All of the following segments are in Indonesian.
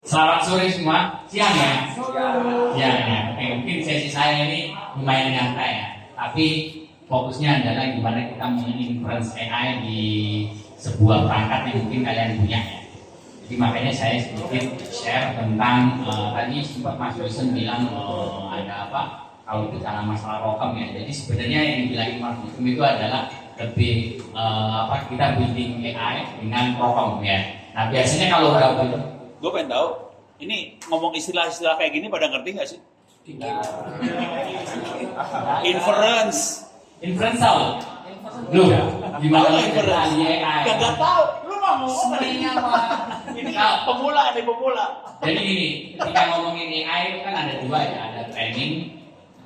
Selamat sore semua, siang ya? Siang ya. Oke, mungkin sesi saya ini lumayan nyantai ya. Tapi fokusnya adalah gimana kita menginference AI di sebuah perangkat yang mungkin kalian punya ya. Jadi makanya saya sedikit share tentang tadi sempat Mas Wilson bilang ada apa? Kalau bicara masalah rokem ya. Jadi sebenarnya yang dibilangin Mas Wilson itu adalah lebih kita building AI dengan rokem ya. Nah biasanya kalau udah gue pengen tahu, ini ngomong istilah-istilah kayak gini pada ngerti nggak sih? Inference tahu? Lu gimana inference? AI? Gak tahu. Lu mau ngomong ini pemula nih pemula. Jadi gini, ketika ngomongin AI itu kan ada dua ya, ada training,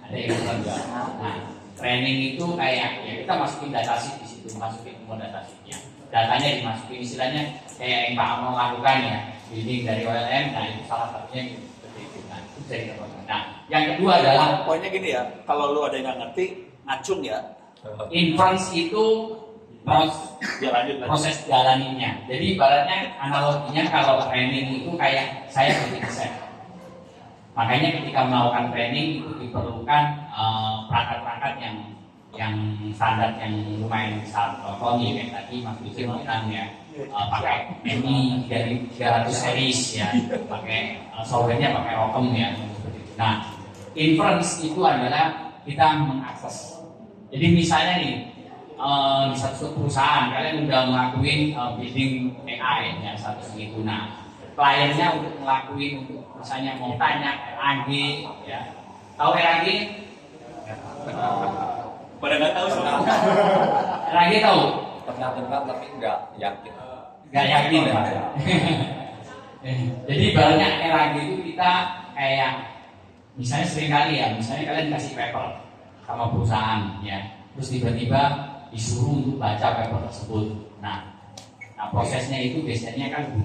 ada inference. Nah, training itu kayak ya kita masukin datasheet di situ, masukin semua datasheetnya. Datanya dimasukin, istilahnya kayak yang Pak Amno lakukan ya, building dari OLM. Nah itu salah satunya seperti itu. Nah itu jadi kekuatan. Nah yang kedua adalah poinnya gini ya, kalau lu ada yang nggak ngerti ngacung ya. Inference itu proses jalaninya. Jadi ibaratnya analoginya kalau training itu kayak saya bikin set. Makanya ketika melakukan training itu diperlukan perangkat-perangkat yang standar yang lumayan besar. Contohnya kayak tadi Mas Wilson bilang ya, pakai MI dari 300 series ya, pakai softwarenya pakai ROCm ya. Nah, inference itu adalah kita mengakses. Jadi misalnya nih di satu perusahaan kalian udah ngelakuin building AI ya satu segitu. Nah, kliennya udah ngelakuin untuk misalnya mau tanya RAG ya. Tahu RAG? Pada nggak tahu semua. RAG tahu? Pernah dengar tapi nggak yakin. Nggak yakin ya. Jadi ibaratnya RAG itu kita kayak misalnya seringkali ya, misalnya kalian kasih paper sama perusahaan ya, terus tiba-tiba disuruh untuk baca paper tersebut. Nah prosesnya itu biasanya kan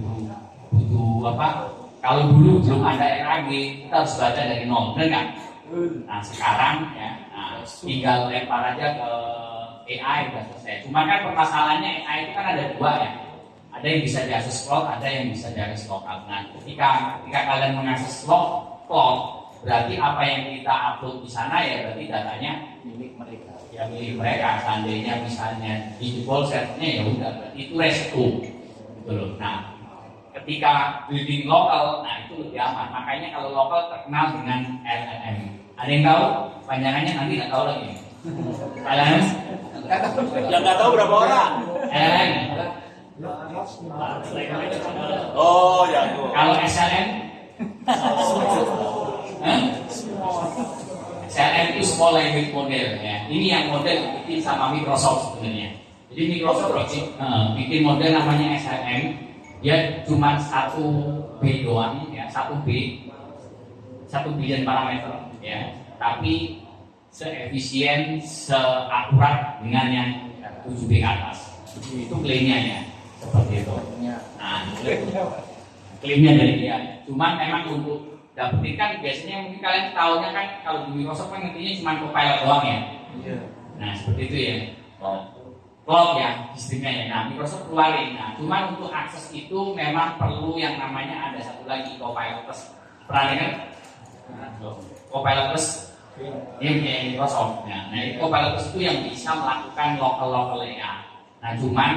butuh apa? Kalau dulu belum ada RAG, kita harus baca dari nol, benar nggak? Nah sekarang ya, tinggal lempar aja ke AI udah selesai. Cuma kan permasalahannya AI itu kan ada dua ya. Ada yang bisa diakses cloud, ada yang bisa diakses lokal. Nah ketika kalian mengakses cloud, berarti apa yang kita upload di sana ya berarti datanya milik mereka. Ya milik mereka. Seandainya misalnya dijebol servernya ya udah berarti itu resiko gitu loh. Nah ketika building lokal, nah itu lebih aman. Makanya kalau lokal terkenal dengan LLM. Ada yang tahu? Panjangannya nanti nggak tahu lagi. LLM? Yang nggak tahu berapa orang? LLM. Oh ya. Kalau SLM? SLM itu Small Language Model ya. Ini yang model dibikin sama Microsoft sebenarnya. Jadi Microsoft bikin model namanya SLM. Dia cuma 1 B doang ya, 1 billion parameter ya. Tapi seefisien, seakurat dengan yang 7 B ke atas. Itu klaimnya ya, seperti itu. Nah, klaimnya dari dia. Cuma memang untuk dapetin kan biasanya mungkin kalian tahunya kan kalau di Microsoft kan intinya cuma Copilot doang ya. Nah seperti itu ya. Cloud ya sistemnya ya. Nah Microsoft keluarin. Nah cuma untuk akses itu memang perlu yang namanya ada satu lagi Copilot Plus. Pernah dengar? Copilot Plus ini punya Microsoft. Nah itu Copilot Plus itu yang bisa melakukan local AI. Nah cuman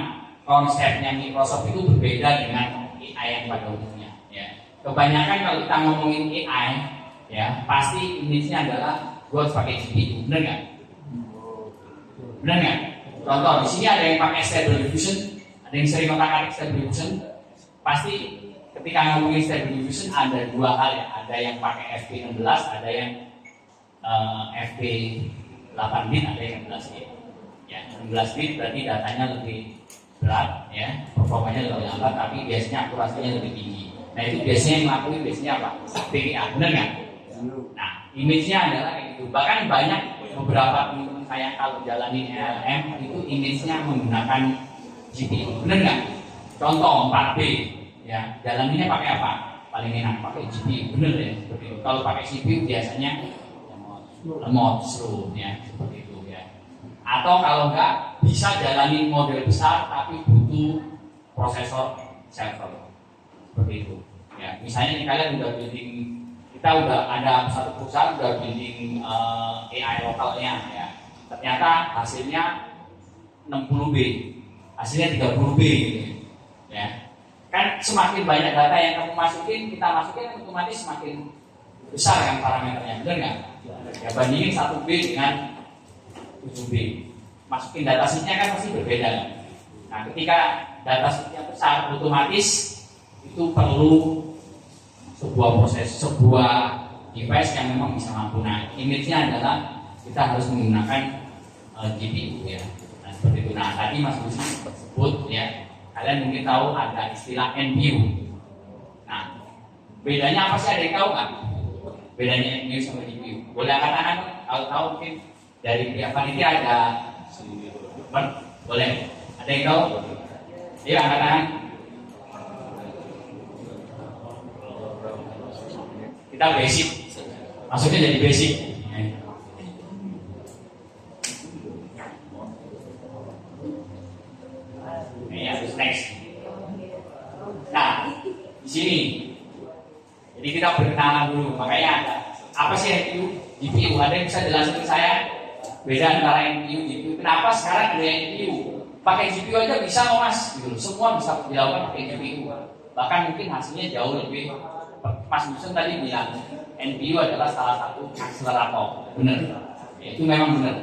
konsepnya Microsoft itu berbeda dengan AI yang pada umumnya. Ya. Kebanyakan kalau kita ngomongin AI, ya pasti image-nya adalah gue harus pakai GPU, benar nggak? Benar nggak? Contoh di sini ada yang pakai Stable Diffusion, ada yang sering otak-atik Stable Diffusion. Pasti ketika ngomongin Stable Diffusion ada dua hal ya, ada yang pakai FP16, ada yang FP8 bit, ada yang 16 bit. Ya, 16 bit berarti datanya lebih berat, ya, performanya lebih lambat, tapi biasanya akurasinya lebih tinggi. Nah itu biasanya yang ngelakuin biasanya apa? PGA, benar nggak? Nah, image-nya adalah kayak gitu. Bahkan banyak beberapa teman saya kalau jalanin LLM itu image-nya menggunakan GPU, benar nggak? Contoh 4B, ya, jalaninnya pakai apa? Paling enak pakai GPU, benar ya? Seperti itu. Kalau pakai CPU biasanya lemot, slow, ya, seperti itu ya. Atau kalau nggak bisa jalanin model besar tapi butuh prosesor server. Seperti itu Ya, misalnya nih kalian udah building, kita udah ada satu perusahaan udah building AI lokalnya ya. Ternyata hasilnya 60B, hasilnya 30B gitu. Ya. Kan semakin banyak data yang kamu masukin, kita masukin otomatis semakin besar kan parameternya, benar nggak? Ya bandingin 1B dengan 7B, masukin data sheetnya kan pasti berbeda. Nah ketika data sheetnya besar, otomatis itu perlu sebuah proses, sebuah device yang memang bisa mampu. Nah image-nya adalah kita harus menggunakan GPU ya. Nah seperti itu. Nah tadi Mas Lucy sebut ya, kalian mungkin tahu ada istilah NPU. Nah bedanya apa sih, ada yang tahu nggak? Bedanya NPU sama GPU? Boleh katakan kalau tahu mungkin dari pihak panitia ada. Boleh? Ada yang tahu? Iya angkat tangan. Kita basic, maksudnya jadi basic. Ya, next. Nah, di sini, jadi kita berkenalan dulu. Makanya ada apa sih NPU, GPU? Ada yang bisa jelasin ke saya beda antara NPU, GPU? Kenapa sekarang ada NPU? Pakai GPU aja bisa kok mas, gitu. Semua bisa dilakukan pakai GPU. Bahkan mungkin hasilnya jauh lebih. Mas Dusun tadi bilang NPU adalah salah satu akselerator, benar? Ya, itu memang benar.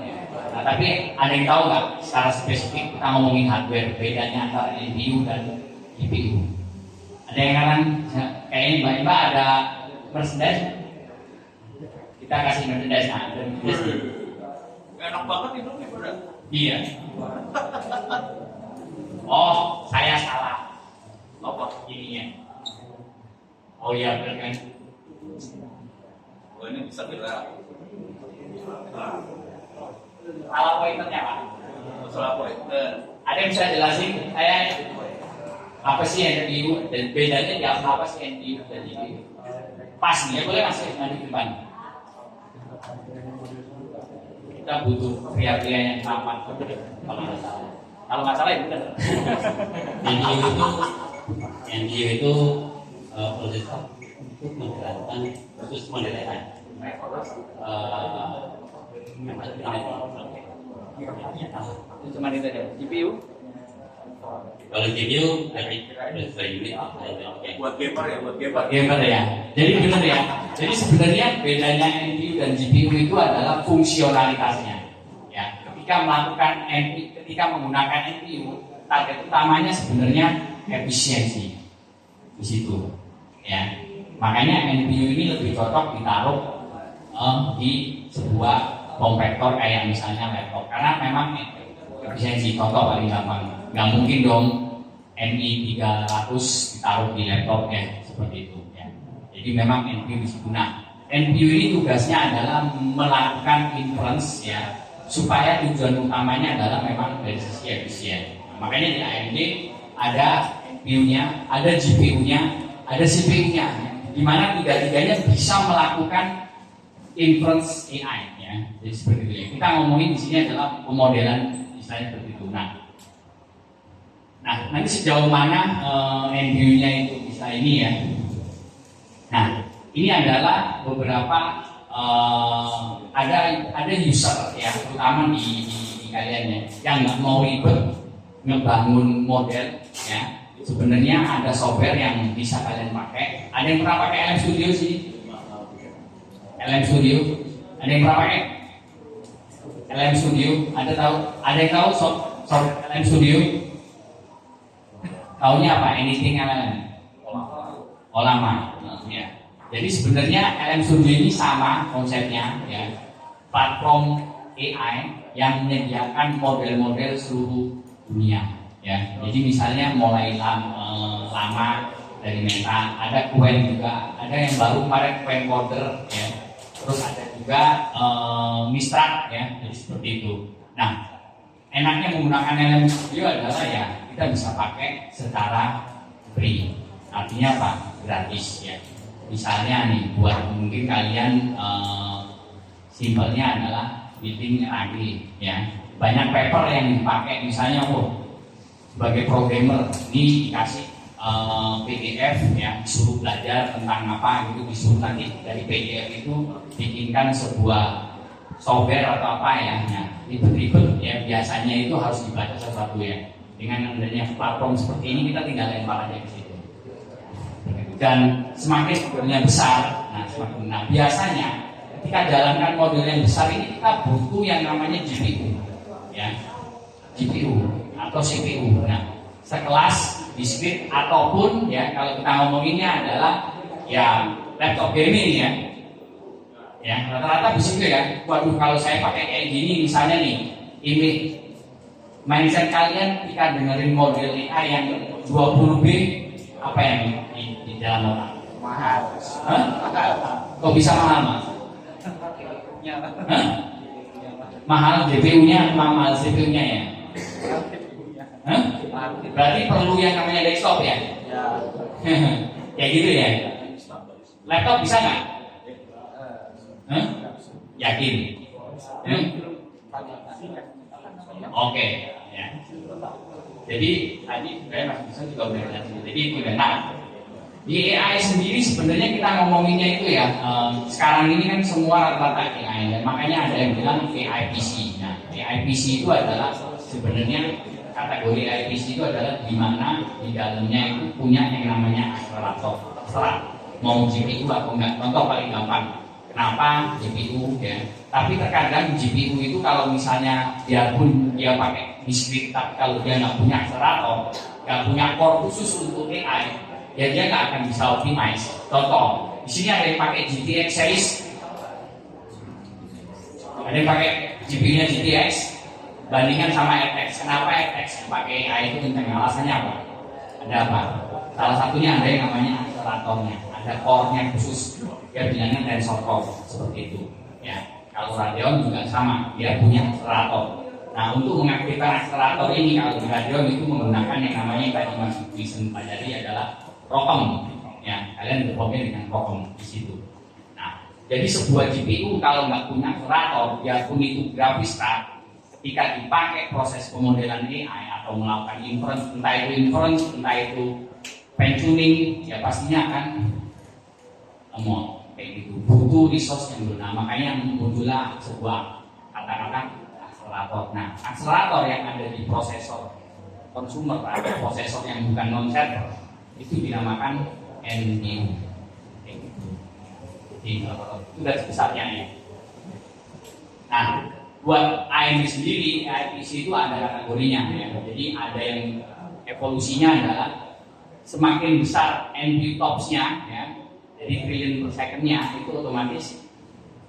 Nah, tapi ada yang tahu nggak secara spesifik kita ngomongin hardware bedanya antara NPU dan GPU? Ada yang kan kayaknya Mbak ada merchandise? Kita kasih merchandise, nah, Enak banget hidupnya, udah. iya. Oh, saya salah. Apa ininya? Oh iya, benar kan? Oh ini bisa kita. Salah pointernya Pak. Masalah pointer. Ada yang bisa jelasin saya apa sih NPU dan bedanya di apa sih NPU dan GPU? Pas nih, ya boleh masuk di depan. Kita butuh pria-pria yang tampan kalau nggak salah. Kalau nggak salah ya benar. NPU itu prosesor untuk menggerakkan proses modelan. Itu cuma itu aja. GPU? Kalau GPU dari unit Buat gamer ya, buat gamer. Gamer ya. Jadi benar ya. Jadi sebenarnya bedanya NPU dan GPU itu adalah fungsionalitasnya. Ya, ketika menggunakan NPU, target utamanya sebenarnya efisiensi di situ. Ya, makanya NPU ini lebih cocok ditaruh di sebuah kompaktor kayak misalnya laptop, karena memang efisiensi. Contoh paling gampang, nggak mungkin dong MI 300 ditaruh di laptop ya, seperti itu ya. Jadi memang NPU di situ. Nah, NPU ini tugasnya adalah melakukan inference ya, supaya tujuan utamanya adalah memang dari sisi efisien. Nah, makanya di AMD ada NPU-nya, ada GPU-nya, ada CPU-nya, di mana tiga-tiganya bisa melakukan inference AI ya. Jadi seperti itu ya. Kita ngomongin di sini adalah pemodelan istilahnya seperti itu. Nah, nanti sejauh mana NPU-nya itu bisa ini ya. Nah, ini adalah beberapa ada user ya, terutama di kalian ya, yang nggak mau ribet ngebangun model ya. Sebenarnya ada software yang bisa kalian pakai. Ada yang pernah pakai LM Studio sih? LM Studio? Ada yang pernah pakai? LM Studio? Ada yang tahu software LM Studio? Taunya apa? Anything LM? Oh lama. Ya. Jadi sebenarnya LM Studio ini sama konsepnya ya. Platform AI yang menyediakan model-model seluruh dunia. Ya, jadi misalnya mulai lama dari Meta, ada Qwen juga, ada yang baru kemarin Qwen Coder, ya, terus ada juga Mistral, ya, jadi seperti itu. Nah, enaknya menggunakan LM Studio adalah ya kita bisa pakai secara free, artinya apa? Gratis, ya. Misalnya nih, buat mungkin kalian simpelnya adalah building RAG, ya. Banyak paper yang dipakai, misalnya sebagai programmer ini dikasih PDF ya, disuruh belajar tentang apa gitu, disuruh nanti dari PDF itu bikinkan sebuah software atau apa ya, ribet-ribet ya, biasanya itu harus dibaca sesuatu ya. Dengan adanya platform seperti ini kita tinggal lempar aja ke situ. Dan semakin modelnya besar, nah biasanya ketika jalankan model yang besar ini kita butuh yang namanya GPU ya, GPU atau CPU. Nah, sekelas discrete ataupun ya kalau kita ngomonginnya adalah ya laptop gaming ya. Ya, rata-rata begitu ya. Waduh, kalau saya pakai kayak gini misalnya nih, ini mindset kalian ketika dengerin model AI yang 20B apa yang di dalam otak? Mahal. Hah? Kok bisa mahal, Mas? Hah? Mahal GPU-nya, mahal CPU-nya ya? Hah? Berarti perlu yang namanya desktop ya? Kayak gitu ya? Laptop bisa nggak? Hah? Yakin? Oke, ya. Jadi tadi saya Mas Bisa juga udah lihat. Jadi itu nah, di AI sendiri sebenarnya kita ngomonginnya itu ya, sekarang ini kan semua rata-rata AI dan makanya ada yang bilang AI PC. Nah, AI PC itu adalah sebenarnya kategori AI PC itu adalah di mana di dalamnya itu punya yang namanya akselerator, terserah mau GPU atau enggak. Contoh paling gampang, kenapa GPU ya? Tapi terkadang GPU itu kalau misalnya biarpun dia pakai discrete, tapi kalau dia nggak punya akselerator, nggak punya core khusus untuk AI, ya dia nggak akan bisa optimize. Contoh, di sini ada yang pakai GTX series, ada yang pakai GPU-nya GTX, bandingkan sama RTX. Kenapa RTX pakai AI itu kencang? Alasannya apa? Ada apa? Salah satunya ada yang namanya akseleratornya, ada core-nya khusus. Dia bilangnya tensor core seperti itu. Ya, kalau Radeon juga sama, dia punya akselerator. Nah, untuk mengaktifkan akselerator ini kalau di Radeon itu menggunakan yang namanya yang tadi Mas Bisa pelajari adalah ROCm. Ya, kalian berprogramnya dengan ROCm di situ. Nah, jadi sebuah GPU kalau nggak punya akselerator, biarpun itu grafis card, ketika dipakai proses pemodelan AI atau melakukan inference, entah itu fine tuning, ya pastinya akan lemot kayak gitu. Butuh resource yang benar. Makanya muncullah sebuah kata-kata akselerator. Nah, akselerator yang ada di prosesor consumer atau prosesor yang bukan non-server itu dinamakan NPU. Kayak gitu. Jadi itu garis besarnya ya. Nah, buat AMD sendiri, IPC itu ada kategorinya ya. Jadi ada yang evolusinya adalah semakin besar NPU TOPS-nya ya, jadi trillion per second-nya itu otomatis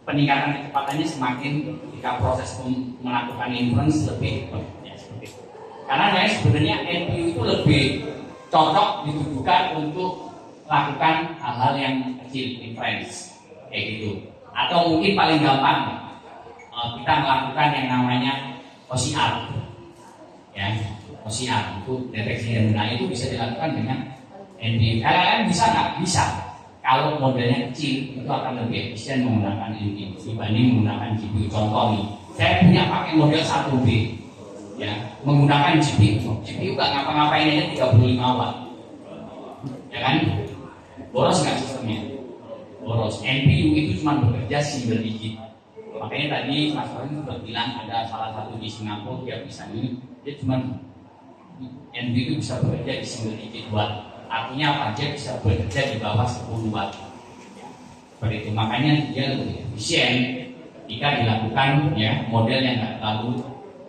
peningkatan kecepatannya semakin ketika proses melakukan inference lebih ya, seperti itu. Karena sebenarnya NPU itu lebih cocok ditujukan untuk melakukan hal-hal yang kecil, inference kayak gitu. Atau mungkin paling gampang kita melakukan yang namanya OCR ya, OCR itu deteksi data itu bisa dilakukan dengan NPU. Kalian bisa nggak? Bisa. Kalau modelnya kecil itu akan lebih efisien menggunakan NPU dibanding menggunakan GPU. Contoh nih, saya punya pakai model 1B ya, menggunakan GPU nggak ngapa-ngapain aja 35 watt ya kan, boros nggak sistemnya? Boros. NPU itu cuma bekerja single digit. Makanya tadi Mas Farin sudah bilang ada salah satu di Singapura dia bisa ini, dia cuma NPU itu bisa bekerja di single digit watt. Artinya apa? Dia bisa bekerja di bawah 10 watt. Seperti itu. Makanya dia lebih efisien jika dilakukan ya model yang nggak terlalu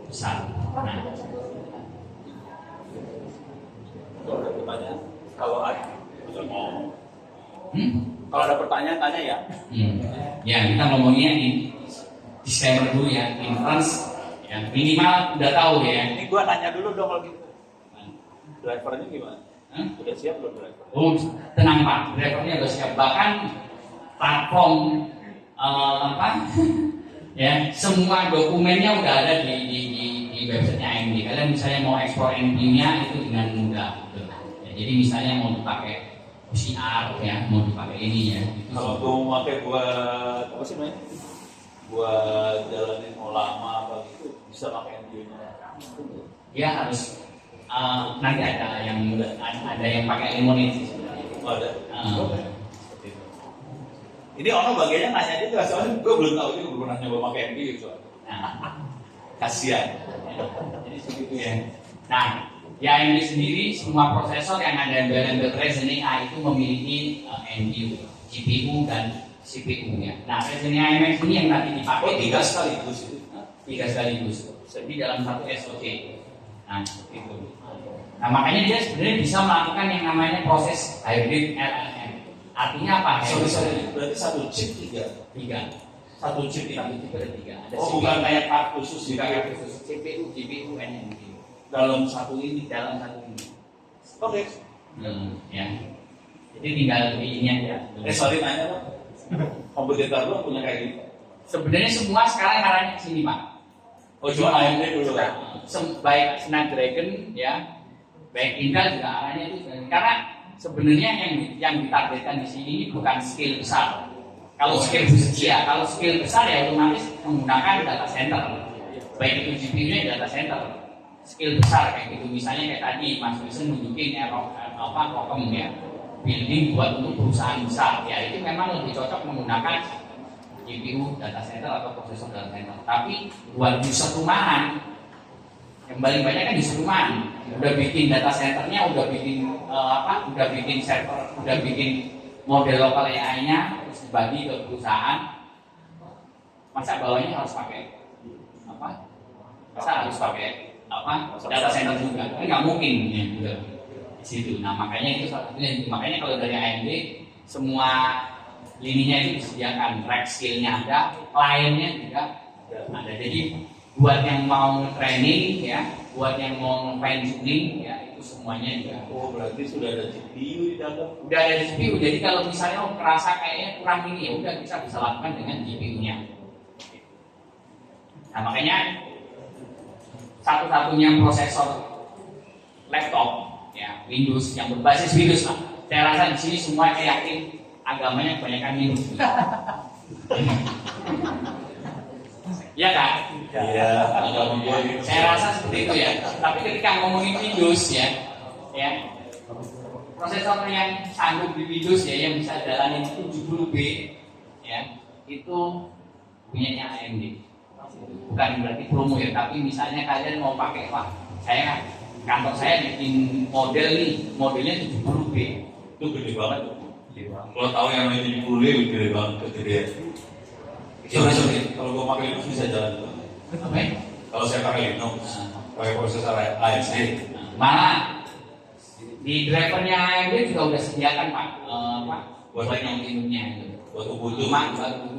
besar. Nah, kalau ada pertanyaan tanya ya. Ya kita ngomongnya ini disclaimer dulu ya, inference ya minimal udah tahu ya. Ini gua nanya dulu dong kalau gitu. Drivernya gimana? Udah siap belum driver? Oh, tenang Pak, drivernya udah siap. Bahkan platform ya semua dokumennya udah ada di websitenya AMD. Kalian misalnya mau ekspor NPU-nya itu dengan mudah. Gitu. Ya, jadi misalnya mau dipakai PCR ya, mau dipakai ini ya. Kalau gue mau pakai buat apa sih namanya? Buat jalanin mau lama apa gitu bisa pakai NPU-nya. Dia harus nanti ada yang pakai lemonade sih sebenarnya. Oh, ada. Seperti itu. Ini orang bagiannya nanya juga, soalnya gue belum tahu juga, belum pernah nyoba pakai MD gitu. Nah, Kasian. jadi segitu ya. Nah, di AMD sendiri semua prosesor yang ada embel-embel Ryzen AI itu memiliki NPU, GPU dan CPU ya. Nah, Ryzen AI Max ini yang tadi dipakai Tiga sekaligus. Jadi dalam satu SoC. Nah, seperti itu. Nah, makanya dia sebenarnya bisa melakukan yang namanya proses hybrid LLM. Artinya apa? Sorry, berarti satu chip tiga. Satu chip ini. Satu chip ada tiga. Ada Oh, bukan kayak part khusus juga gitu. yang khusus CPU, GPU, dan NPU. Dalam satu ini. Oke. Ya. Jadi tinggal di ini aja. Sorry nanya Pak. Kompetitor lu punya kayak gitu? Sebenarnya semua sekarang arahnya ke sini, Pak. Oh, cuma AMD dulu kan? Baik Snapdragon ya, baik Intel juga arahnya itu karena sebenarnya yang ditargetkan di sini ini bukan skill besar. Kalau skill besar ya otomatis menggunakan data center. Baik itu GPU-nya data center. Skill besar kayak gitu, misalnya kayak tadi Mas Wilson nunjukin Rokem ya, building buat untuk perusahaan besar ya, itu memang lebih cocok menggunakan GPU data center atau prosesor data center. Tapi buat user rumahan yang paling banyak kan user rumahan, udah bikin data centernya, udah bikin server, udah bikin model lokal AI-nya, terus dibagi ke perusahaan. Masa bawahnya harus pakai apa? Masa harus pakai data center juga? Kan nggak mungkin ya, udah di situ. Nah makanya itu salah satunya. Makanya kalau dari AMD semua lininya itu disediakan, rack skill-nya ada, client-nya juga ada. Jadi buat yang mau training ya, buat yang mau fine tuning ya, itu semuanya juga. Oh, berarti sudah ada GPU di dalam. Udah ada GPU. Jadi kalau misalnya kerasa kayaknya kurang ini ya udah bisa lakukan dengan GPU-nya. Nah makanya satu-satunya prosesor laptop ya Windows yang berbasis Windows lah. Saya rasa di sini semua saya yakin agamanya kebanyakan Windows. Iya kan? Iya. Saya rasa seperti itu ya. Tapi ketika ngomongin Windows ya, prosesor yang sanggup di Windows ya, yang bisa jalanin 70B ya, itu punyanya AMD. Bukan berarti promo ya, tapi misalnya kalian mau pakai kantor saya bikin model nih, modelnya 70B. Itu gede banget. Kalau tahu yang lain 70 lebih gede banget, kegedean. Sorry. Kalau gua pakai Linux bisa jalan juga. Apa ya? Kalau saya pakai Linux, pakai prosesor AMD. Malah di drivernya AMD juga udah sediakan Pak, buat yang Linux-nya itu. Buat Ubuntu.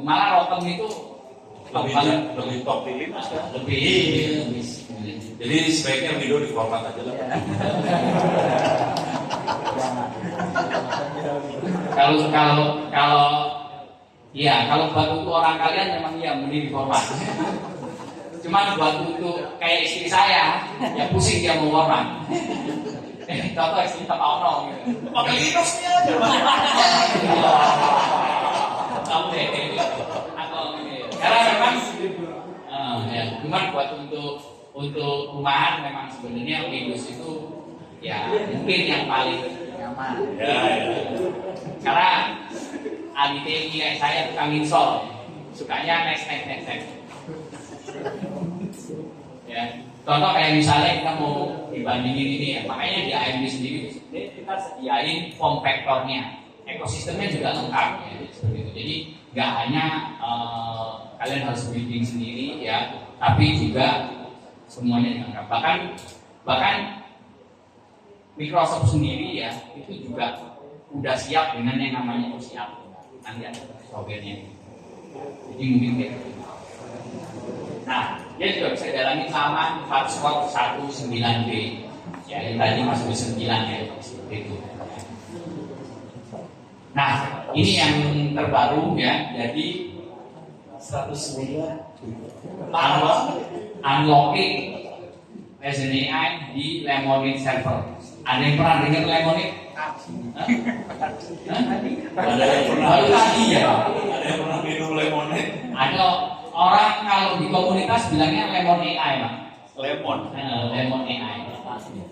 Malah Rokem itu lebih top di Linux kan? lebih. Jadi sebaiknya video di format aja lah. Kalau buat untuk orang kalian memang iya mending di format. Cuman buat untuk kayak istri saya, ya pusing dia mau format. Contoh istri Pak Ono gitu. Pakai Linux-nya aja. Kamu deh. Karena memang ya, cuman buat untuk rumahan memang sebenarnya Windows itu ya mungkin yang paling nyaman. Ya. Karena ahli TI kayak saya tukang install, sukanya next. Ya, contoh kayak misalnya kita mau dibandingin ini ya, makanya di AMD sendiri kita sediain form factor-nya, ekosistemnya juga lengkap ya, seperti itu. Jadi nggak hanya kalian harus building sendiri ya, tapi juga semuanya lengkap. Bahkan Microsoft sendiri ya itu juga udah siap dengan yang namanya OCR. Nanti ada software-nya. Jadi mungkin kayak gitu. Nah, dia juga bisa jalani selama 419B. Ya, yang tadi masuk 9 ya, seperti itu. Nah, ini yang terbaru ya. Jadi 109 unlocking Ryzen AI di Lemonade server. Ada yang pernah dengar Lemonade? Ada yang pernah tadi ya. Ada yang pernah minum lemonade? Ada orang kalau di komunitas bilangnya Lemon AI, Pak. Lemon. Lemon AI.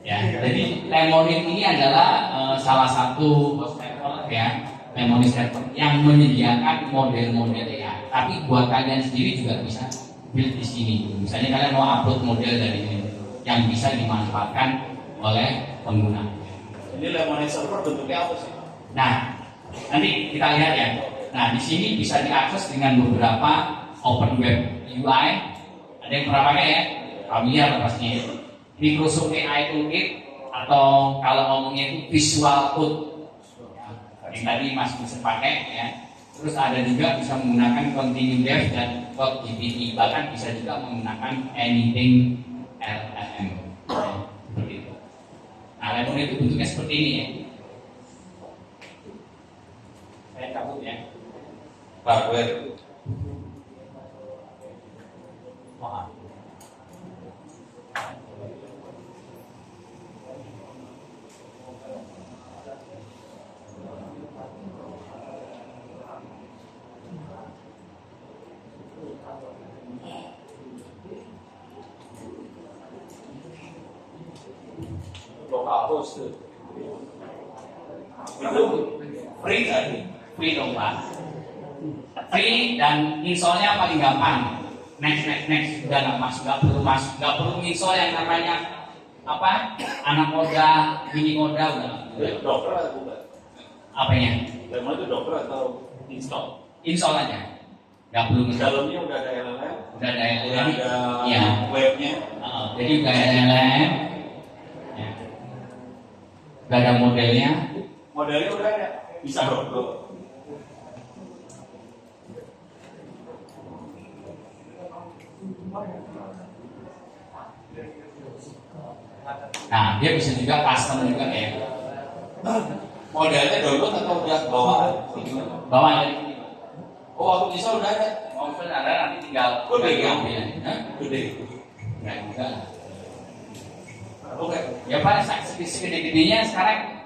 Ya, jadi Lemonade ini adalah salah satu host network ya, Lemonade network yang menyediakan model-model ya. Tapi buat kalian sendiri juga bisa build di sini. Misalnya kalian mau upload model dari ini yang bisa dimanfaatkan oleh pengguna. Ini Lemonade server bentuknya apa sih? Nah, nanti kita lihat ya. Nah, di sini bisa diakses dengan beberapa Open Web UI. Ada yang pernah pakai ya? Familiar pastinya. Microsoft AI Toolkit atau kalau ngomongnya itu Visual Code. Yang tadi Mas bisa pakai ya. Terus ada juga bisa menggunakan Continue Dev dan Code GPT. Bahkan bisa juga menggunakan Anything LLM. Seperti itu. Nah, Lemonade itu bentuknya seperti ini ya. Saya cabut ya. Hardware. Wah. Localhost itu free tadi. Free dong Pak. Free dan installnya paling gampang. Next. Udah nggak perlu install yang namanya apa? Anak moda, mini moda udah. Dokter atau bukan? Apanya? Lemonade itu dokter atau install? Install aja. Nggak perlu install. Dalamnya udah ada LLM, Udah ada yang udah ada ya. webnya. Jadi udah ada yang lain. Ya. Udah ada modelnya. Modelnya udah ada, bisa download. Nah, dia bisa juga custom juga ya. Modelnya download atau udah bawaan? Bawaan dari sini. Oh, waktu bisa udah ada. Mau misalnya ada nanti tinggal Udah ya? ambil. Gede. Enggak juga. Oke. Ya paling segede-gedenya sekarang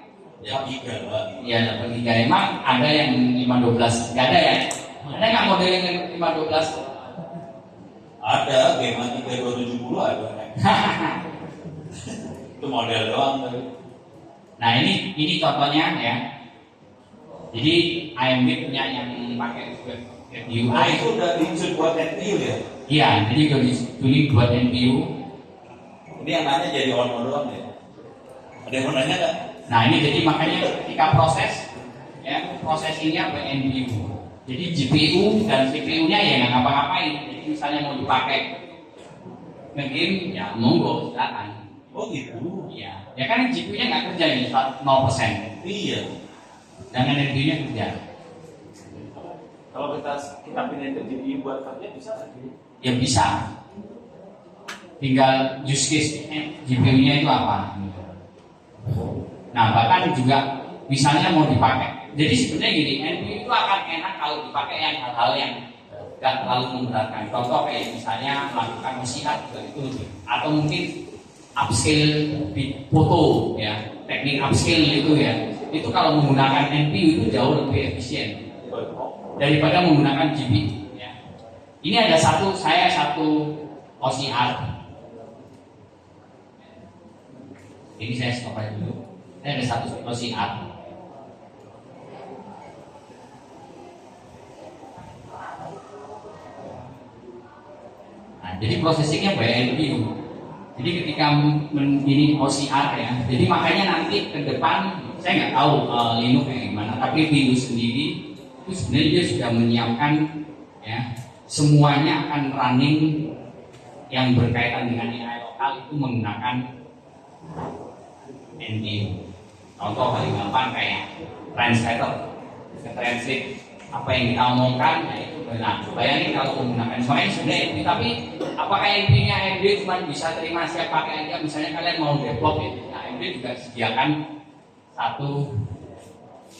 Ya giga lah. ya dapat 3 emang ada yang 512 nggak ada ya? Ada nggak model yang 512? Ada Gema 3270 ada. Itu model doang tadi. Nah ini contohnya ya. Jadi AMD punya yang pakai web UI. Nah, itu udah diunsur buat NPU ya? Iya, jadi udah ditulis buat NPU. Ini yang nanya jadi on doang ya? Ada yang mau nanya nggak? Nah ini jadi makanya ketika proses ya prosesinya pakai NPU. Jadi GPU dan CPU-nya ya nggak ngapa-ngapain. Jadi misalnya mau dipakai nge-game ya monggo silakan. Oh gitu? Iya, ya kan GPU-nya nggak kerja ini 0%. Iya. Dengan NPU-nya kerja. Kalau kita pindahin ke GPU buat kerja bisa nggak? Ya bisa. Tinggal use case GPU-nya itu apa. Nah bahkan juga misalnya mau dipakai. Jadi sebenarnya gini, NPU itu akan enak kalau dipakai yang hal-hal yang nggak terlalu memberatkan. Contoh kayak misalnya melakukan musiat juga itu, atau mungkin upscale di foto ya, teknik upscale itu ya. Itu kalau menggunakan NPU itu jauh lebih efisien daripada menggunakan GPU. Ya. Ini ada satu OCR. Ini saya stop aja dulu. Ini ada satu OCR. Nah, jadi processingnya by NPU. Jadi ketika ini OCR ya, jadi makanya nanti ke depan saya nggak tahu Linux kayak gimana, tapi Windows sendiri itu sebenarnya dia sudah menyiapkan ya semuanya akan running yang berkaitan dengan AI lokal itu menggunakan NPU. Contoh paling gampang kayak translator, translate apa yang kita omongkan, ya itu benar. Bayangin kalau menggunakan semuanya sebenarnya NPU, tapi apakah NPU-nya AMD cuma bisa terima siap pakai aja? Misalnya kalian mau develop ya, AMD juga sediakan satu.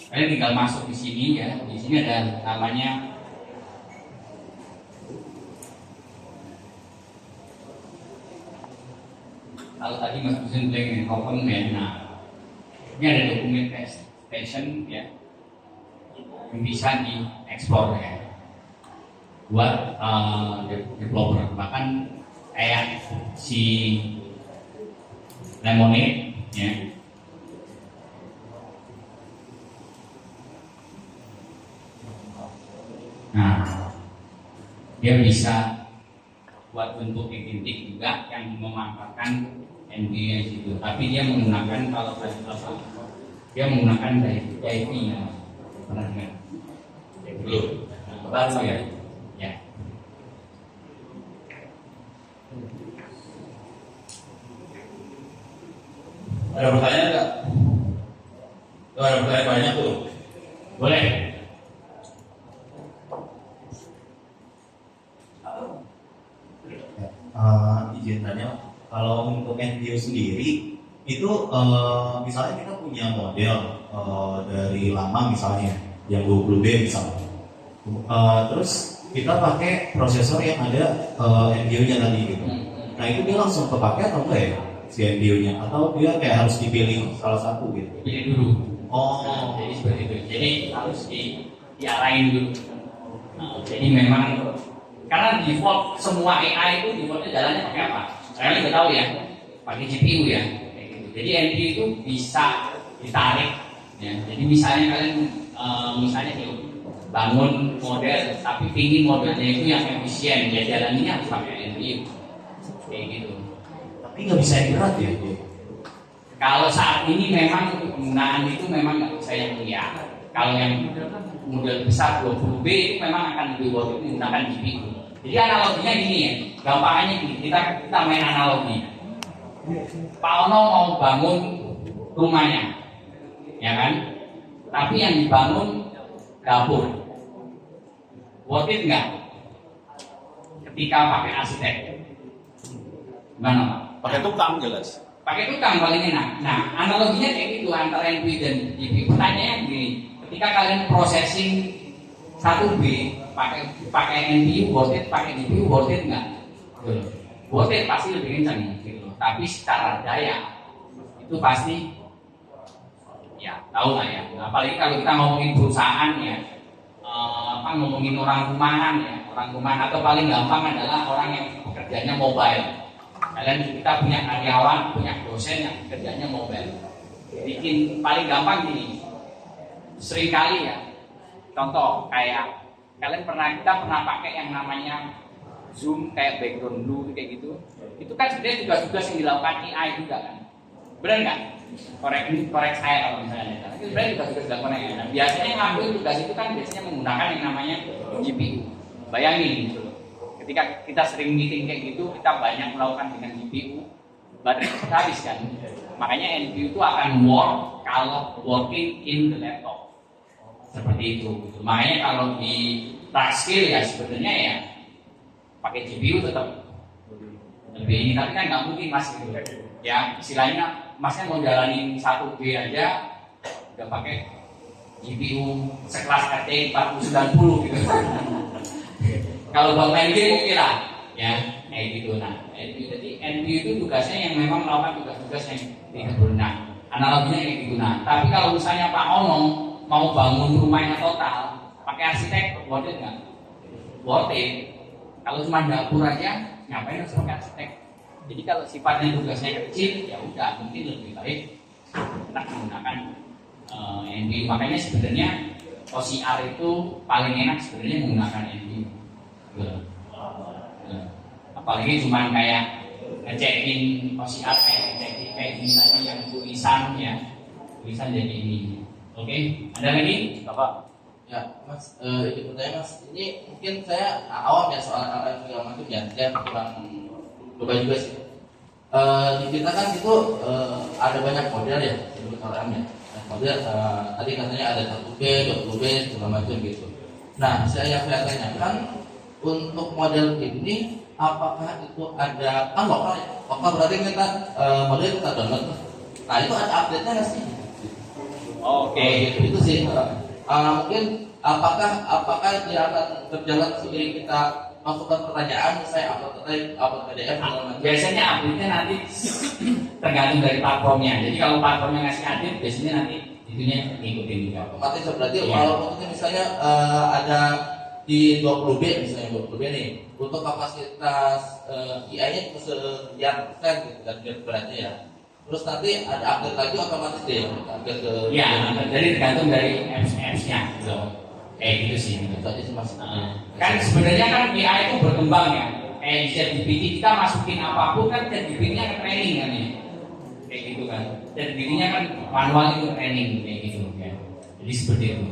Kalian tinggal masuk di sini ya. Di sini ada namanya kalau tadi Mas Husin bilang open ya. Nah, ini ada documentation ya yang bisa dieksplor ya buat developer. Bahkan kayak si lemonade, ya. Nah, dia bisa buat bentuk titik juga yang memanfaatkan NBS itu, tapi dia menggunakan kalau dia menggunakan DIV ya, pernah dengar? Belum. Baru ya, ya. Ada pertanyaan nggak? Tuh, ada pertanyaan banyak tuh. Boleh. Izin tanya, kalau untuk NPU sendiri itu misalnya kita punya model dari lama misalnya yang 20B misalnya, terus kita pakai prosesor yang ada NPU-nya tadi gitu. Nah itu dia langsung kepake atau enggak ya si NPU-nya, atau dia kayak harus dipilih salah satu gitu? Pilih dulu. Oh, Nah, jadi seperti itu. Jadi harus diarahin dulu. Nah, jadi memang karena default semua AI itu defaultnya jalannya pakai apa? Kalian udah tahu ya, pakai GPU ya. Kayak gitu. Jadi NPU itu bisa ditarik. Ya. Jadi misalnya kalian misalnya nih, bangun model, tapi pingin modelnya itu yang efisien, ya jalannya harus pakai NPU. Kayak gitu. tapi nggak bisa yang berat ya? Kalau saat ini memang penggunaan itu memang nggak bisa yang mulia. Kalau yang model besar 20B itu memang akan lebih worth it menggunakan GPU. Jadi analoginya gini ya, gampangnya gini, kita main analogi. Pak Ono mau bangun rumahnya, ya kan? Tapi yang dibangun dapur, worth it nggak? Ketika pakai arsitek, gimana Pak? Pakai tukang jelas. Pakai tukang paling enak. Nah, analoginya kayak gitu antara NPU dan GPU. Pertanyaannya gini, ketika kalian processing 1B pakai NPU worth it, pakai GPU worth it nggak? Worth it pasti lebih kencang gitu. Tapi secara daya itu pasti ya tahu lah ya. Apalagi kalau kita ngomongin perusahaan ya, ngomongin orang rumahan ya, orang rumahan atau paling gampang adalah orang yang pekerjaannya mobile. Kalian kita punya karyawan, punya dosen yang kerjanya mobile. Bikin paling gampang gini. Sering kali ya. Contoh kayak kita pernah pakai yang namanya Zoom kayak background blue kayak gitu. Itu kan sebenarnya tugas-tugas yang dilakukan AI juga kan. Benar nggak? Korek saya kalau misalnya. Itu sebenarnya tugas-tugas dilakukan AI. Nah, biasanya yang ngambil tugas itu kan biasanya menggunakan yang namanya GPU. Bayangin gitu. Ketika kita sering meeting kayak gitu, kita banyak melakukan dengan GPU, baterai kita habis kan. Makanya NPU itu akan work kalau working in the laptop. Seperti itu. Gitu. Makanya kalau di large scale ya sebenarnya ya pakai GPU tetap lebih ini, tapi kan nggak mungkin mas gitu. Ya istilahnya masnya mau jalanin 1B aja udah pakai GPU sekelas RTX 4090 gitu. Kalau buat main game mungkin lah, ya kayak gitu. Nah, jadi NPU itu tugasnya yang memang melakukan tugas-tugas yang tidak berenang. Analoginya kayak gitu. Nah, tapi kalau misalnya Pak Ono mau bangun rumahnya total, pakai arsitek, worth it nggak? Worth it. Kalau cuma dapur aja, ngapain harus pakai arsitek? Jadi kalau sifatnya tugasnya kecil, ya udah mungkin lebih baik kita menggunakan NPU. Makanya sebenarnya OCR itu paling enak sebenarnya menggunakan NPU. Apalagi cuma kayak ngecekin OCR kayak ini tadi yang tulisan ya, tulisan jadi ini. Oke, ada lagi Bapak? Ya Mas, ini pertanyaan Mas, ini mungkin saya awam ya soal LLM segala macam ya, saya kurang lupa juga sih. Di kita kan itu ada banyak model ya, sebut LLM ya. Model tadi katanya ada 1B, 20B segala macam gitu. Nah, saya tanyakan untuk model ini apakah itu ada lokal ya? Lokal berarti kita model kita download. Nah itu ada update-nya nggak sih? Oke. Itu sih. Mungkin apakah dia akan berjalan seiring kita masukkan pertanyaan, saya upload PDF segala macam. Biasanya update-nya nanti tergantung dari platformnya. Jadi kalau platformnya ngasih update, biasanya nanti itunya ngikutin juga. Otomatis berarti kalau mungkin misalnya ada di 20B misalnya 20B nih untuk kapasitas AI-nya sekian persen gitu kan berarti ya. terus nanti ada update lagi otomatis deh update ke Ya, jadi tergantung dari apps-nya gitu. Kayak gitu sih. itu aja sih mas. Kan sebenarnya kan AI itu berkembang ya. Kayak di ChatGPT kita masukin apapun kan ChatGPT-nya ke training kan ya. Kayak gitu kan. ChatGPT-nya kan manual itu training kayak gitu ya. Jadi seperti itu.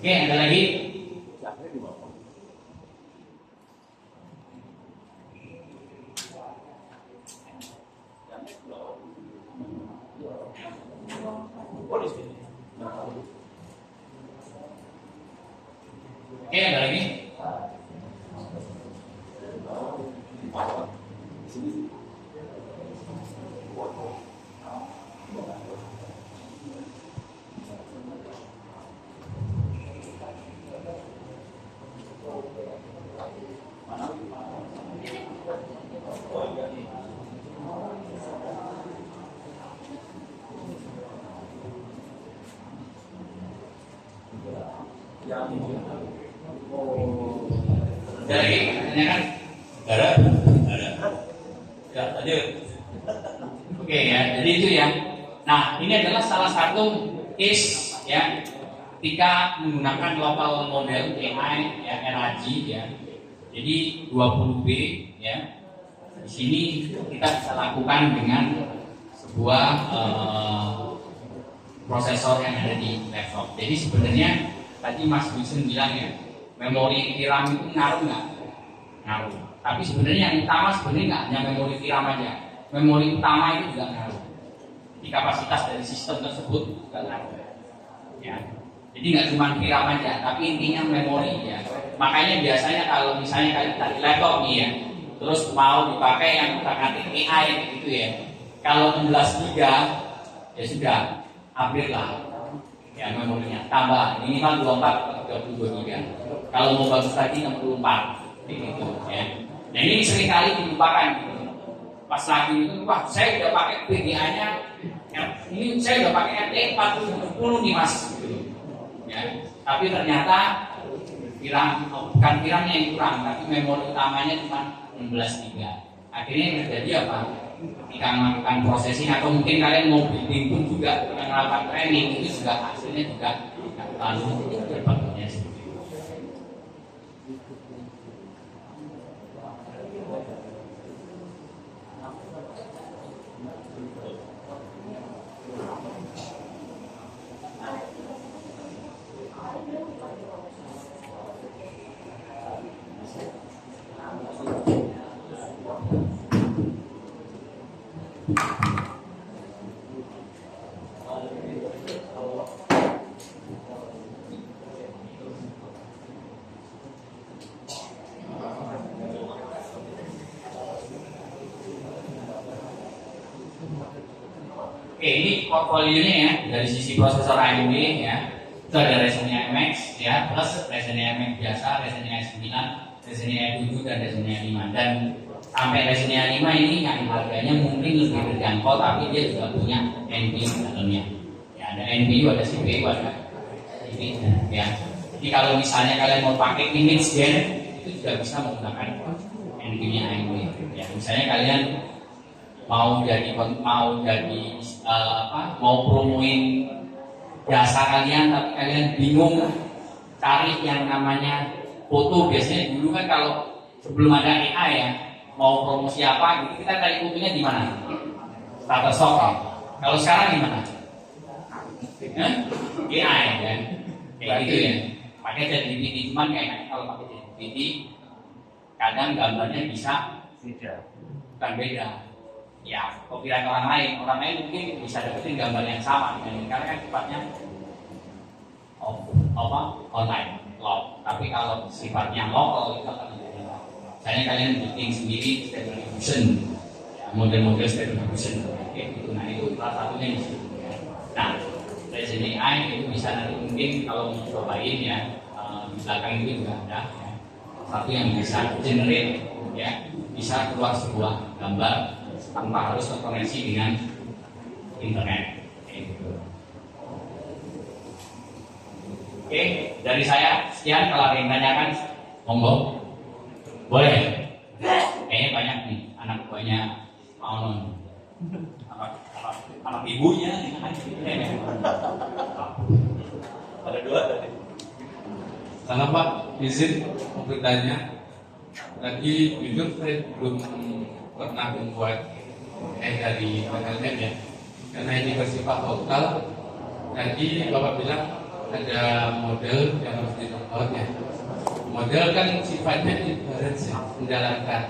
Oke, ada lagi? Oke, ada lagi? Ada lagi? Tanyakan? Ada. Ya, aja. Oke ya, jadi itu ya. Nah, ini adalah salah satu case ya ketika menggunakan local model AI ya RAG ya. Jadi 20B ya. Di sini kita bisa lakukan dengan sebuah prosesor yang ada di laptop. Jadi sebenarnya tadi Mas Wilson bilang ya, memori VRAM itu ngaruh nggak? Ngaruh. Tapi sebenarnya yang utama sebenarnya nggak hanya memori VRAM aja. Memori utama itu juga ngaruh. Di kapasitas dari sistem tersebut juga ngaruh. Ya. Jadi nggak cuma VRAM aja, tapi intinya memori ya. Makanya biasanya kalau misalnya kalian tadi laptop nih ya, terus mau dipakai yang utak-atik AI gitu ya. Kalau 16 GB ya sudah, upgrade lah ya memorinya, tambah minimal 24 atau 32 GB. Kalau mau bagus lagi 64 gitu ya. Nah ini seringkali dilupakan gitu. Pas lagi itu, wah saya udah pakai VGA-nya, ini saya udah pakai RT 4070 nih mas gitu. Ya. Tapi ternyata bukan VRAM-nya yang kurang, tapi memori utamanya cuma 16 GB. Akhirnya yang terjadi apa? Ketika melakukan processing atau mungkin kalian mau building pun juga yang melakukan training itu juga hasilnya juga tidak terlalu berbagusnya seperti itu. Oke, ini portfolionya ya dari sisi prosesor AMD ya. Itu ada Ryzen-nya MX ya, plus Ryzen-nya MX biasa, Ryzen-nya 9, Ryzen-nya 7 dan Ryzen-nya 5. Dan sampai Ryzen-nya 5 ini yang harganya mungkin lebih terjangkau, tapi dia juga punya NPU dalamnya. Ya, ada NPU, ada CPU, ada ini ya. Jadi kalau misalnya kalian mau pakai image gen, itu juga bisa menggunakan NPU-nya AMD. Ya, misalnya kalian mau promoin jasa kalian tapi kalian bingung cari yang namanya foto. Biasanya dulu kan kalau sebelum ada AI ya, mau promosi apa gitu kita cari fotonya di mana? Shutterstock ya. Kalau sekarang di mana? AI kan, kayak gitu ya. Pakai ChatGPT, cuman kayak kalau pakai ChatGPT kadang gambarnya bisa bukan beda. Ya, copyright orang lain mungkin bisa dapetin gambar yang sama dengan ini karena kan sifatnya online, local. Tapi kalau sifatnya lokal itu akan menjadi. Misalnya kalian bikin sendiri stable diffusion, ya, model-model stable diffusion, gitu. Nah itu salah satunya di situ. Ya. Nah, Ryzen AI itu bisa nanti mungkin kalau mau cobain ya di belakang itu juga ada. Ya. Satu yang bisa generate, ya, bisa keluar sebuah gambar tanpa harus terkoneksi dengan internet. Oke, dari saya sekian. Kalau ada yang tanyakan, monggo. Boleh. Kayaknya banyak nih anak buahnya mau anak ibunya. Ada dua tadi. Salah Pak, izin untuk bertanya. Tadi jujur saya belum pernah membuat dari panelnya ya, karena ini bersifat lokal. Tadi Bapak bilang ada model yang harus didownload ya. Model kan sifatnya inference ya, menjalankan.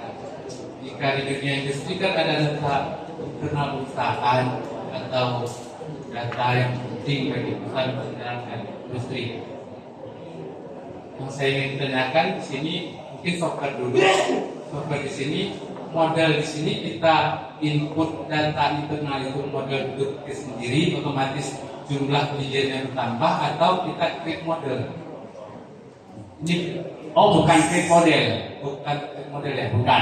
Jika di dunia industri kan ada data internal perusahaan atau data yang penting bagi perusahaan menjalankan industri. Yang saya ingin tanyakan di sini mungkin software dulu. Software di sini, model di sini kita input data internal itu model duduk sendiri, otomatis jumlah bijinya bertambah atau kita create model. Ini bukan create model. bukan create model ya? Bukan.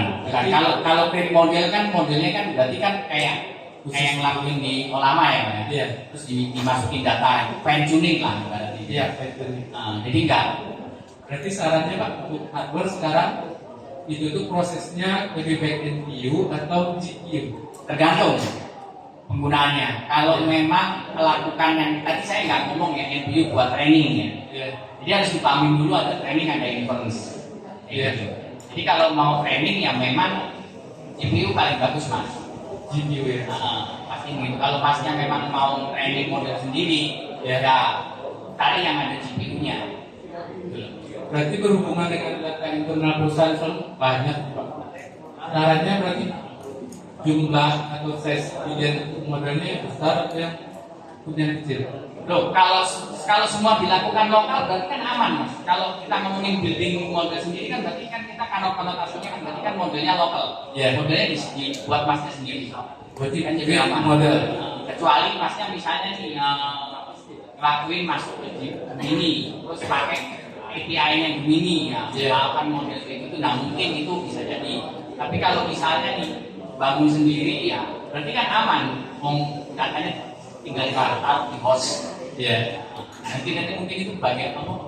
Kalau create model kan modelnya kan berarti kan kayak yang lakuin di Olama ya, Pak, ya? Iya. Terus dimasukin data, fine tuning lah berarti. Iya, betul. Jadi enggak. Berarti sarannya Pak, untuk hardware sekarang itu tuh prosesnya lebih baik NPU atau GPU? Tergantung penggunaannya. Kalau memang melakukan yang tadi saya nggak ngomong ya NPU buat training ya. Iya. Jadi harus dipahami dulu ada training ada inference. Iya. Jadi kalau mau training ya memang GPU paling bagus mas. GPU ya. Pasti gitu. Kalau masnya memang mau training model sendiri ya cari yang ada GPU-nya. Berarti berhubungan dengan data internal perusahaan selalu banyak Pak. Sarannya berarti jumlah atau size bijian modelnya yang besar atau yang punya kecil? Loh, kalau semua dilakukan lokal berarti kan aman mas. Kalau kita ngomongin building model sendiri kan berarti kan kita konotasinya kan berarti kan modelnya lokal. Iya. Modelnya dibuat masnya sendiri. Berarti Kan ini jadi aman. model. Kecuali masnya misalnya nih ngelakuin masuk ke Gemini terus pakai API-nya Gemini ya, akan model kayak gitu. Nah mungkin itu bisa jadi. Tapi kalau misalnya nih bangun sendiri ya, berarti kan aman. Katanya tinggal taruh di host. Iya. Nanti mungkin itu bagian kamu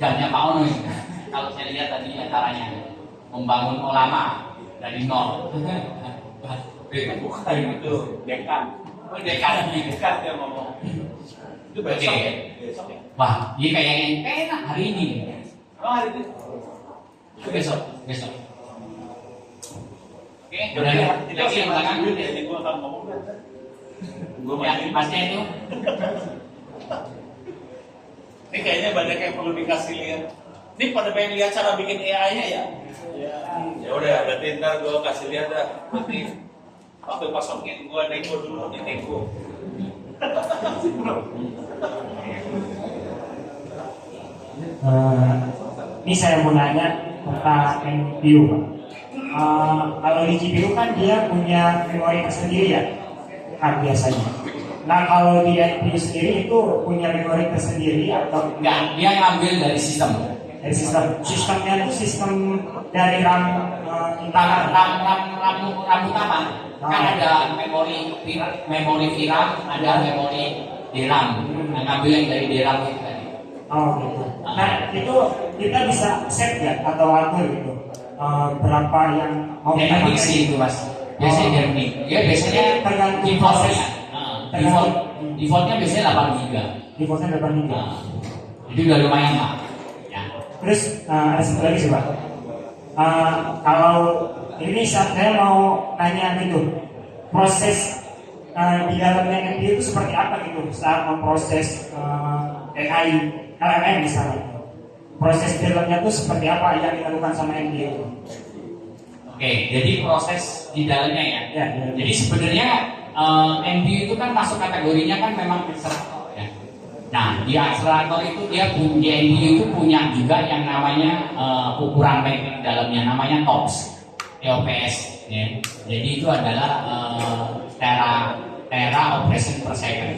jamnya Pak Ono ya. Kalau saya lihat tadi acaranya membangun Olama dari nol. Bukan itu dekan. Dekan Dia ngomong. Itu besok ya? Besok ya? Wah, ini kayak yang enak hari ini. Oh hari itu? Itu besok. Oke, udah Itu lagi yang belakang dulu deh. Jadi gue akan ngomong kan. Gue Ya, matiin. masnya itu. Ini kayaknya banyak yang perlu dikasih lihat. Ini pada pengen lihat cara bikin AI-nya ya? Ya udah, berarti ntar gue kasih lihat dah. Nanti waktu pasokin gue nego dulu di nego. Ini saya mau nanya tentang NPU Pak. Kalau di GPU kan dia punya memori tersendiri ya, kan biasanya. Nah kalau di NPU sendiri itu punya memori tersendiri atau Enggak, dia ngambil dari sistem. dari sistemnya itu sistem dari RAM internal. RAM utama. Kan ada memori VRAM, ada memori DRAM. Nah, ngambil yang dari DRAM itu tadi. Oh gitu. Nah itu kita bisa set ya atau atur gitu berapa yang mau kita Dynamic pakai. sih itu mas. Biasanya dynamic. Ya biasanya Tergantung defaultnya. proses. Defaultnya biasanya 8 GB. Defaultnya 8 GB. Jadi udah lumayan lah. Ya. Terus ada satu lagi sih Pak. Kalau ini saya mau tanya gitu, proses di dalamnya NPU itu seperti apa gitu saat memproses AI LLM misalnya. Proses di dalamnya itu seperti apa yang dilakukan sama NPU? Oke, jadi proses di dalamnya ya. Ya, Jadi sebenarnya NPU itu kan masuk kategorinya kan memang akselerator ya. Nah di akselerator itu dia punya NPU itu punya juga yang namanya ukuran metrik di dalamnya namanya TOPS. Ya. Jadi itu adalah tera operation per second.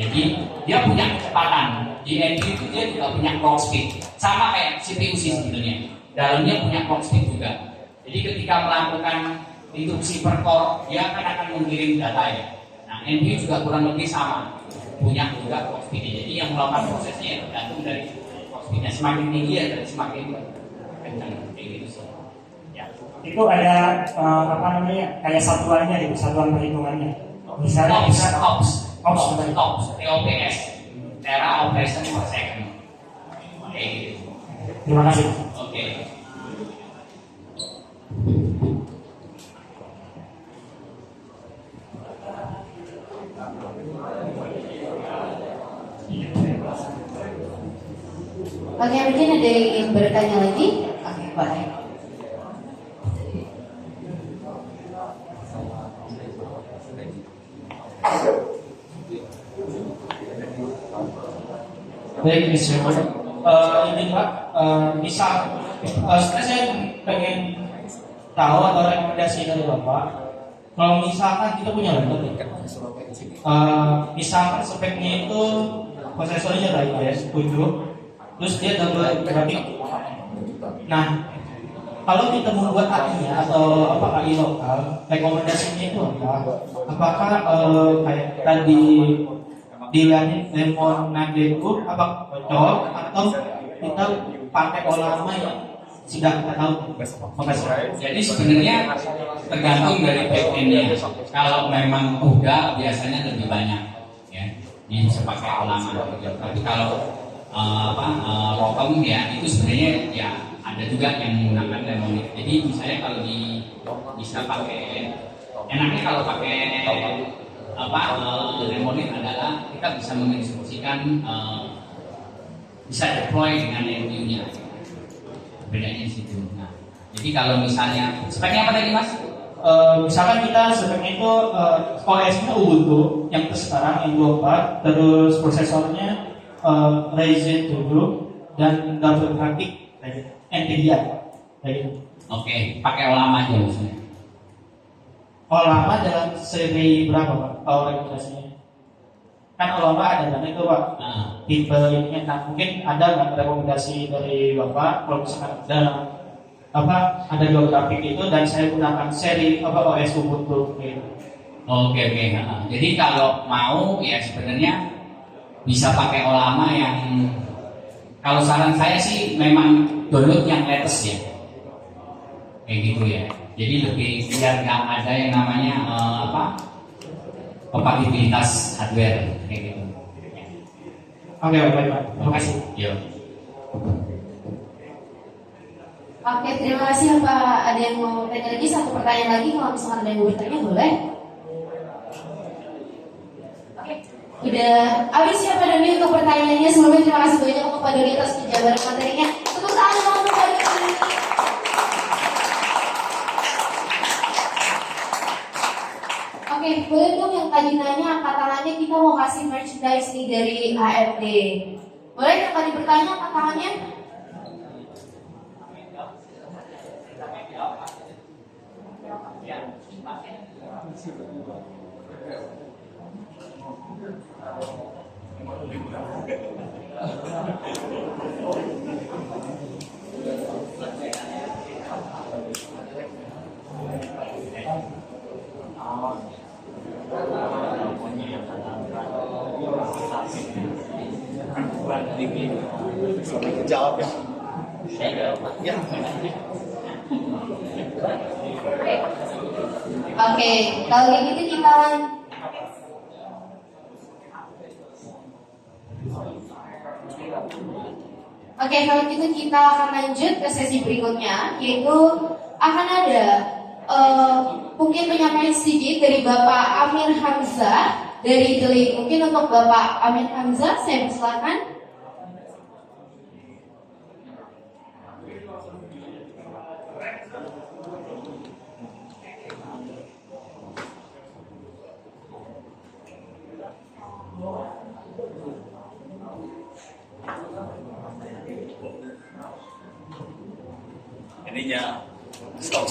Jadi dia punya kecepatan. Di NPU itu dia juga punya clock speed. Sama kayak CPU sih sebenarnya. Dalamnya punya clock speed juga. Jadi ketika melakukan instruksi per core, dia akan mengirim data ya. Nah NPU juga kurang lebih sama. Punya juga clock speed. Jadi yang melakukan prosesnya ya tergantung dari clock speednya. Semakin tinggi ya semakin kencang. Kayak gitu sih. itu ada apa namanya kayak satuannya itu, satuan perhitungannya. Misalnya TOPS, betul. TOPS, Tera Operation per Second. Oke, gitu. Terima kasih. Oke. Oke, mungkin ada yang bertanya lagi? Oke, boleh. Baik, misalnya, ini Pak, misal, saya pengen tahu atau rekomendasi dari Bapak. Kalau misalkan kita punya laptop, misalkan speknya itu prosesornya Ryzen 7, terus dia double grafik. Nah, kalau kita membuat AI-nya atau apa AI lokal, rekomendasinya itu apa? Apakah kayak tadi dilihatin lemon nadeku apa cocok atau kita pakai lama yang sudah kita tahu? Jadi sebenarnya tergantung dari backendnya. Kalau memang muda biasanya lebih banyak, ya, ini bisa pakai lama. Tapi kalau rotom ya itu sebenarnya ya ada juga yang menggunakan lemonade. Jadi misalnya kalau bisa pakai, enaknya kalau pakai lemonade adalah kita bisa menginstruksikan bisa deploy dengan NPU-nya. Bedanya di situ. Nah, jadi kalau misalnya speknya apa tadi Mas? Misalkan kita speknya itu OS-nya Ubuntu yang sekarang yang 24, terus prosesornya Ryzen 7 dan double grafik Nvidia kayak gitu. Oke, pakai lama aja maksudnya. Lama dalam seri berapa Pak? Kalau rekomendasinya? Kan lama ada dan itu Pak. Tipe ini, nah mungkin ada nggak rekomendasi dari Bapak kalau misalkan ada dua grafik itu dan saya gunakan seri OS Ubuntu gitu. Oke. Jadi kalau mau ya sebenarnya bisa pakai lama yang, kalau saran saya sih memang download yang latest ya, kayak gitu ya. Jadi lebih biar nggak ada yang namanya kompatibilitas hardware kayak gitu. Oke, baik Pak. Terima kasih. Yo. Oke, terima kasih Pak. Ada yang mau tanya lagi? Satu pertanyaan lagi, kalau misalkan ada yang mau bertanya boleh. Oke, udah habis ya Pak Doni untuk pertanyaannya. Sebelumnya terima kasih banyak untuk Pak Doni atas penjabaran materinya. Tepuk tangan untuk Pak Doni. Oke, boleh dong yang tadi nanya angkat tangannya, kita mau kasih merchandise nih dari ARD. Boleh yang tadi bertanya angkat tangannya? Jawab ya. Oke, kalau kayak gitu kita kalau gitu kita akan lanjut ke sesi berikutnya, yaitu akan ada mungkin penyampaian sedikit dari Bapak Amir Hamzah dari Delik. Mungkin untuk Bapak Amir Hamzah, saya persilakan. Ininya stop.